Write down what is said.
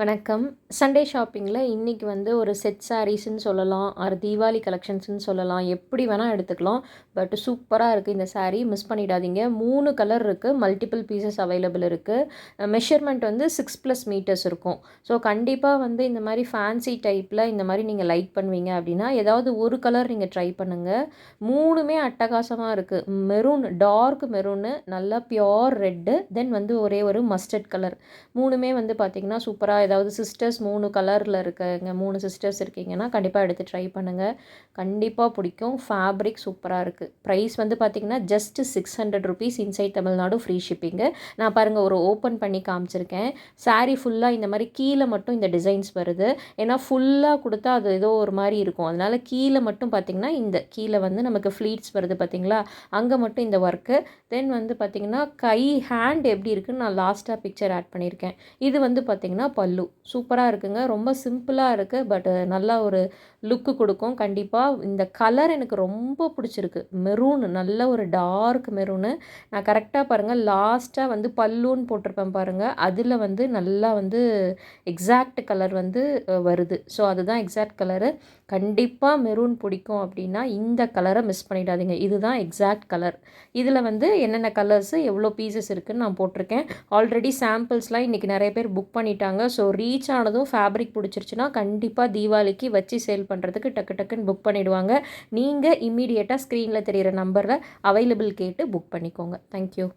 வணக்கம். சண்டே ஷாப்பிங்கில இன்றைக்கி வந்து ஒரு செட் சாரீஸ்ன்னு சொல்லலாம், ஆர் தீபாவளி கலெக்ஷன்ஸ்ன்னு சொல்லலாம். எப்படி வேணால் எடுத்துக்கலாம். பட் சூப்பராக இருக்குது இந்த சாரீ. மிஸ் பண்ணிடாதீங்க. 3 கலர் இருக்குது. மல்டிபிள் பீசஸ் அவைலபிள் இருக்குது. மெஷர்மெண்ட் வந்து 6+ மீட்டர்ஸ் இருக்கும். ஸோ கண்டிப்பாக வந்து இந்த மாதிரி ஃபேன்சி டைப்பில் இந்த மாதிரி நீங்கள் லைக் பண்ணுவீங்க அப்படின்னா, ஏதாவது ஒரு கலர் நீங்கள் ட்ரை பண்ணுங்கள். 3மே அட்டகாசமாக இருக்குது. மெரூன், டார்க் மெரூனு, நல்லா பியோர் ரெட்டு, தென் வந்து ஒரே ஒரு மஸ்டர்ட் கலர். 3மே வந்து பார்த்திங்கன்னா சூப்பராக. ஏதாவது சிஸ்டர்ஸ் 3 கலரில் இருக்கங்க, 3 சிஸ்டர்ஸ் இருக்கீங்கன்னா கண்டிப்பாக எடுத்து ட்ரை பண்ணுங்கள். கண்டிப்பாக பிடிக்கும். ஃபேப்ரிக் சூப்பராக இருக்குது. ப்ரைஸ் வந்து பார்த்திங்கன்னா just 600 rupees inside Tamil Nadu, free shipping. நான் பாருங்கள் ஒரு ஓப்பன் பண்ணி காமிச்சிருக்கேன். சாரீ ஃபுல்லாக இந்த மாதிரி கீழே மட்டும் இந்த டிசைன்ஸ் வருது. ஏன்னா ஃபுல்லாக கொடுத்தா அது ஏதோ ஒரு மாதிரி இருக்கும். அதனால் கீழே மட்டும் பார்த்திங்கன்னா இந்த கீழே வந்து நமக்கு ஃப்ளீட்ஸ் வருது பார்த்திங்களா, அங்கே மட்டும் இந்த ஒர்க்கு. தென் வந்து பார்த்திங்கன்னா ஹேண்ட் எப்படி இருக்குன்னு நான் லாஸ்ட்டாக பிக்சர் ஆட் பண்ணியிருக்கேன். இது வந்து பார்த்திங்கன்னா பல்லு. சூப்பராக இருக்குங்க. ரொம்ப சிம்பிளாக இருக்குது. பட் நல்லா ஒரு லுக்கு கொடுக்கும். கண்டிப்பாக இந்த கலர் எனக்கு ரொம்ப பிடிச்சிருக்கு. மெரூன், நல்ல ஒரு டார்க் மெரூனு. நான் கரெக்டாக பாருங்கள் லாஸ்ட்டாக வந்து பல்லுன்னு போட்டிருப்பேன் பாருங்கள், அதில் வந்து நல்லா வந்து எக்ஸாக்ட் கலர் வந்து வருது. ஸோ அதுதான் எக்ஸாக்ட் கலரு. கண்டிப்பாக மெரூன் பிடிக்கும் அப்படின்னா இந்த கலரை மிஸ் பண்ணிடாதீங்க. இதுதான் எக்ஸாக்ட் கலர். இதில் வந்து என்னென்ன கலர்ஸு எவ்வளோ பீசஸ் இருக்குதுன்னு நான் போட்டிருக்கேன். ஆல்ரெடி சாம்பிள்ஸ்லாம் இன்றைக்கி நிறைய பேர் புக் பண்ணிட்டாங்க. ஸோ ரீச் ஆனதும் ஃபேப்ரிக் பிடிச்சிருச்சுன்னா கண்டிப்பாக தீபாவளிக்கு வச்சு சேல் பண்ணுறதுக்கு டக்கு டக்குன்னு புக் பண்ணிவிடுவாங்க. நீங்கள் இம்மீடியட்டாக ஸ்க்ரீனில் தெரிகிற நம்பரில் அவைலபிள் கேட்டு புக் பண்ணிக்கோங்க. தேங்க்யூ.